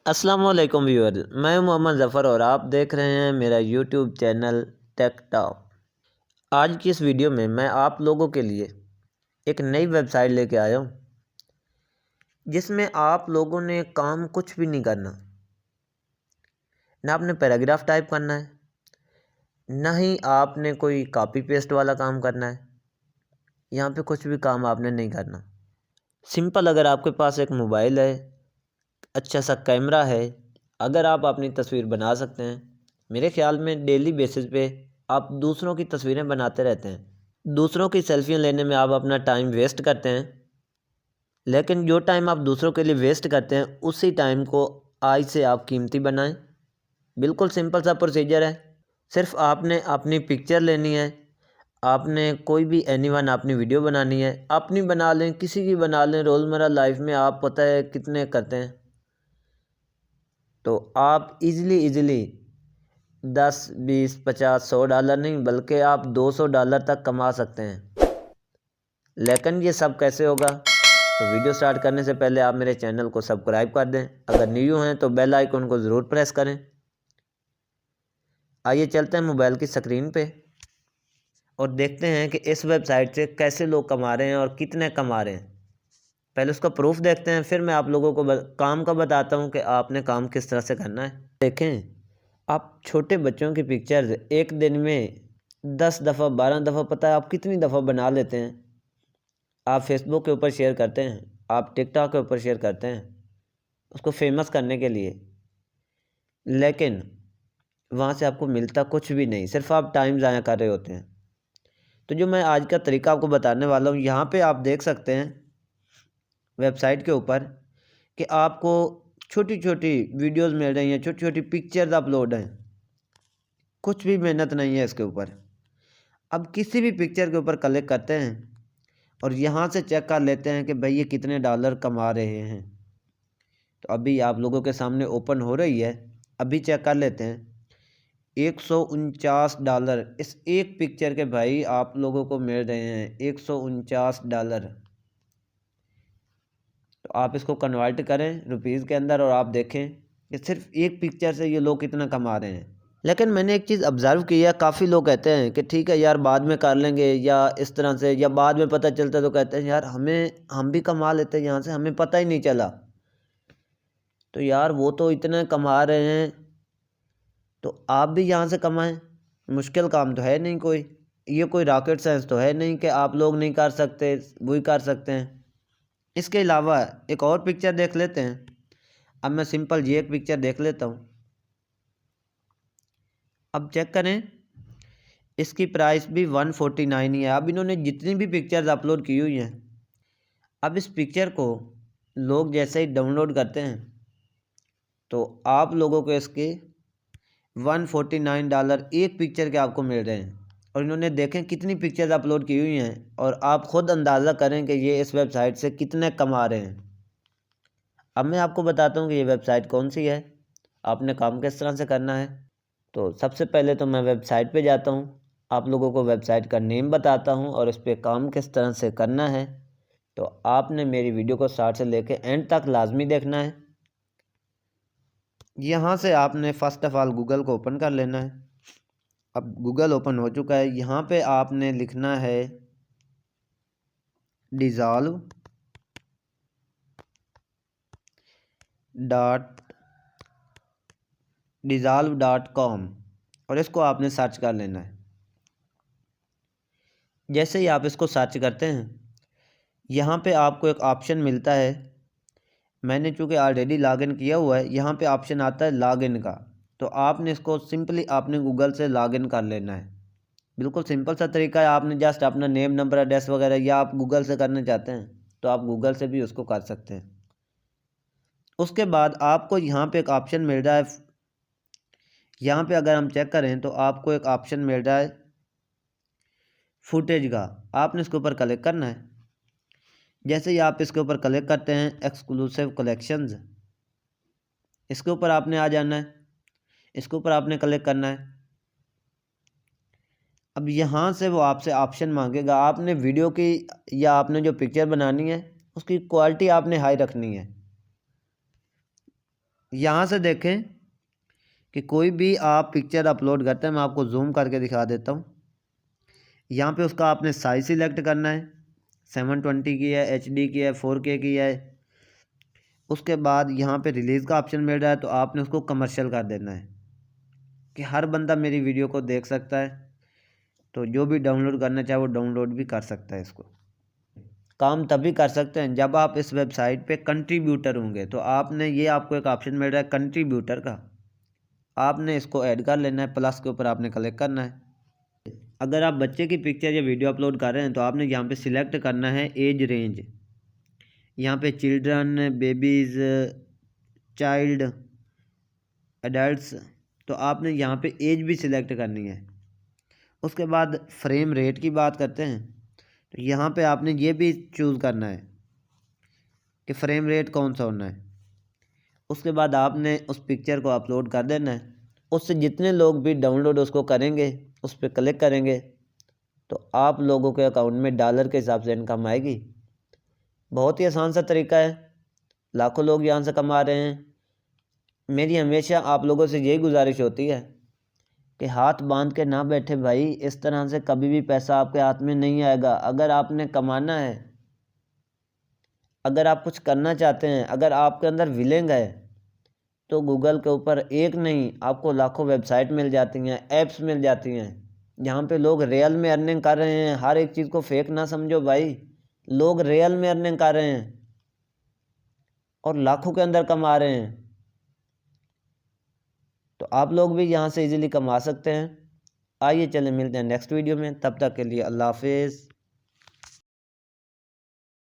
अस्सलाम वालेकुम व्यूअर, मैं मोहम्मद ज़फ़र और आप देख रहे हैं मेरा यूट्यूब चैनल टेक टॉप। आज की इस वीडियो में मैं आप लोगों के लिए एक नई वेबसाइट लेके आया हूँ जिसमें आप लोगों ने काम कुछ भी नहीं करना। ना आपने पैराग्राफ टाइप करना है, ना ही आपने कोई कॉपी पेस्ट वाला काम करना है। यहाँ पे कुछ भी काम आपने नहीं करना। सिंपल, अगर आपके पास एक मोबाइल है, अच्छा सा कैमरा है, अगर आप अपनी तस्वीर बना सकते हैं। मेरे ख्याल में डेली बेसिस पे आप दूसरों की तस्वीरें बनाते रहते हैं। दूसरों की सेल्फियाँ लेने में आप अपना टाइम वेस्ट करते हैं, लेकिन जो टाइम आप दूसरों के लिए वेस्ट करते हैं उसी टाइम को आज से आप कीमती बनाएं। बिल्कुल सिंपल सा प्रोसीजर है। सिर्फ आपने अपनी पिक्चर लेनी है, आपने कोई भी एनीवन अपनी वीडियो बनानी है, अपनी बना लें, किसी की बना लें। रोज़मर्रा लाइफ में आप पता है कितने करते हैं, तो आप इजीली 10, 20, 50, 100 डॉलर नहीं बल्कि आप $200 तक कमा सकते हैं। लेकिन ये सब कैसे होगा? तो वीडियो स्टार्ट करने से पहले आप मेरे चैनल को सब्सक्राइब कर दें। अगर न्यू हैं तो बेल आइकन को ज़रूर प्रेस करें। आइए चलते हैं मोबाइल की स्क्रीन पे और देखते हैं कि इस वेबसाइट से कैसे लोग कमा रहे हैं और कितने कमा रहे हैं। पहले उसका प्रूफ देखते हैं, फिर मैं आप लोगों को काम का बताता हूँ कि आपने काम किस तरह से करना है। देखें, आप छोटे बच्चों की पिक्चर्स एक दिन में 10 दफ़ा 12 दफ़ा, पता है आप कितनी दफ़ा बना लेते हैं। आप फेसबुक के ऊपर शेयर करते हैं, आप टिकटॉक के ऊपर शेयर करते हैं उसको फेमस करने के लिए, लेकिन वहाँ से आपको मिलता कुछ भी नहीं, सिर्फ आप टाइम ज़ाया कर रहे होते हैं। तो जो मैं आज का तरीका आपको बताने वाला हूँ, यहाँ पे आप देख सकते हैं वेबसाइट के ऊपर कि आपको छोटी छोटी वीडियोस मिल रही हैं, छोटी छोटी पिक्चर्स अपलोड हैं। कुछ भी मेहनत नहीं है इसके ऊपर। अब किसी भी पिक्चर के ऊपर क्लिक करते हैं और यहाँ से चेक कर लेते हैं कि भाई ये कितने डॉलर कमा रहे हैं। तो अभी आप लोगों के सामने ओपन हो रही है, अभी चेक कर लेते हैं। $149 इस एक पिक्चर के भाई आप लोगों को मिल रहे हैं, $149। तो आप इसको कन्वर्ट करें रुपीज़ के अंदर और आप देखें कि सिर्फ एक पिक्चर से ये लोग कितना कमा रहे हैं। लेकिन मैंने एक चीज़ ऑब्ज़र्व की है, काफ़ी लोग कहते हैं कि ठीक है यार बाद में कर लेंगे, या इस तरह से, या बाद में पता चलता है तो कहते हैं यार हम भी कमा लेते हैं यहाँ से, हमें पता ही नहीं चला। तो यार वो तो इतना कमा रहे हैं तो आप भी यहाँ से कमाएं। मुश्किल काम तो है नहीं कोई, ये कोई रॉकेट साइंस तो है नहीं कि आप लोग नहीं कर सकते, वही कर सकते हैं। इसके अलावा एक और पिक्चर देख लेते हैं। अब मैं सिंपल ये एक पिक्चर देख लेता हूँ। अब चेक करें, इसकी प्राइस भी 149 ही है। अब इन्होंने जितनी भी पिक्चर्स अपलोड की हुई हैं, अब इस पिक्चर को लोग जैसे ही डाउनलोड करते हैं तो आप लोगों को इसके $149 एक पिक्चर के आपको मिल रहे हैं। और इन्होंने देखें कितनी पिक्चर्स अपलोड की हुई हैं, और आप ख़ुद अंदाज़ा करें कि ये इस वेबसाइट से कितने कमा रहे हैं। अब मैं आपको बताता हूँ कि ये वेबसाइट कौन सी है, आपने काम किस तरह से करना है। तो सबसे पहले तो मैं वेबसाइट पे जाता हूँ, आप लोगों को वेबसाइट का नेम बताता हूँ और इस पर काम किस तरह से करना है। तो आपने मेरी वीडियो को स्टार्ट से लेकर एंड तक लाजमी देखना है। यहाँ से आपने फ़र्स्ट ऑफ़ ऑल गूगल को ओपन कर लेना है। अब गूगल ओपन हो चुका है। यहाँ पे आपने लिखना है डिज़ॉल्व डॉट कॉम और इसको आपने सर्च कर लेना है। जैसे ही आप इसको सर्च करते हैं, यहाँ पे आपको एक ऑप्शन मिलता है। मैंने चूँकि ऑलरेडी लॉगिन किया हुआ है, यहाँ पे ऑप्शन आता है लॉगिन का। तो आपने इसको सिंपली आपने गूगल से लॉगिन कर लेना है। बिल्कुल सिंपल सा तरीका है। आपने जस्ट अपना नेम, नंबर, एड्रेस वगैरह, या आप गूगल से करना चाहते हैं तो आप गूगल से भी उसको कर सकते हैं। उसके बाद आपको यहाँ पे एक ऑप्शन मिल रहा है। यहाँ पे अगर हम चेक करें तो आपको एक ऑप्शन मिल रहा है फुटेज का। आपने इसके ऊपर क्लिक करना है। जैसे ही आप इसके ऊपर क्लिक करते हैं, एक्सक्लूसिव कलेक्शंस, इसके ऊपर आपने आ जाना है। इसके ऊपर आपने क्लिक करना है। अब यहाँ से वो आपसे ऑप्शन मांगेगा, आपने वीडियो की या आपने जो पिक्चर बनानी है उसकी क्वालिटी आपने हाई रखनी है। यहाँ से देखें कि कोई भी आप पिक्चर अपलोड करते हैं, मैं आपको जूम करके दिखा देता हूँ। यहाँ पे उसका आपने साइज सिलेक्ट करना है, 720 की है, HD की है, 4K की है। उसके बाद यहाँ पे रिलीज़ का ऑप्शन मिल रहा है, तो आपने उसको कमर्शियल कर देना है कि हर बंदा मेरी वीडियो को देख सकता है। तो जो भी डाउनलोड करना चाहे वो डाउनलोड भी कर सकता है। इसको काम तभी कर सकते हैं जब आप इस वेबसाइट पे कंट्रीब्यूटर होंगे। तो आपने ये आपको एक ऑप्शन मिल रहा है कंट्रीब्यूटर का, आपने इसको ऐड कर लेना है, प्लस के ऊपर आपने क्लिक करना है। अगर आप बच्चे की पिक्चर या वीडियो अपलोड कर रहे हैं तो आपने यहाँ पे सिलेक्ट करना है एज रेंज। यहाँ पे चिल्ड्रन, बेबीज़, चाइल्ड, एडल्ट्स, तो आपने यहाँ पे एज भी सिलेक्ट करनी है। उसके बाद फ्रेम रेट की बात करते हैं, तो यहाँ पे आपने ये भी चूज़ करना है कि फ्रेम रेट कौन सा होना है। उसके बाद आपने उस पिक्चर को अपलोड कर देना है। उससे जितने लोग भी डाउनलोड उसको करेंगे, उस पर क्लिक करेंगे, तो आप लोगों के अकाउंट में डॉलर के हिसाब से इनकम आएगी। बहुत ही आसान सा तरीका है, लाखों लोग यहाँ से कमा रहे हैं। मेरी हमेशा आप लोगों से यही गुजारिश होती है कि हाथ बांध के ना बैठे भाई। इस तरह से कभी भी पैसा आपके हाथ में नहीं आएगा। अगर आपने कमाना है, अगर आप कुछ करना चाहते हैं, अगर आपके अंदर विलिंग है, तो गूगल के ऊपर एक नहीं आपको लाखों वेबसाइट मिल जाती हैं, ऐप्स मिल जाती हैं, जहाँ पे लोग रियल में अर्निंग कर रहे हैं। हर एक चीज़ को फेक ना समझो भाई, लोग रियल में अर्निंग कर रहे हैं और लाखों के अंदर कमा रहे हैं। तो आप लोग भी यहाँ से इजीली कमा सकते हैं। आइए चले मिलते हैं नेक्स्ट वीडियो में, तब तक के लिए अल्लाह हाफिज़।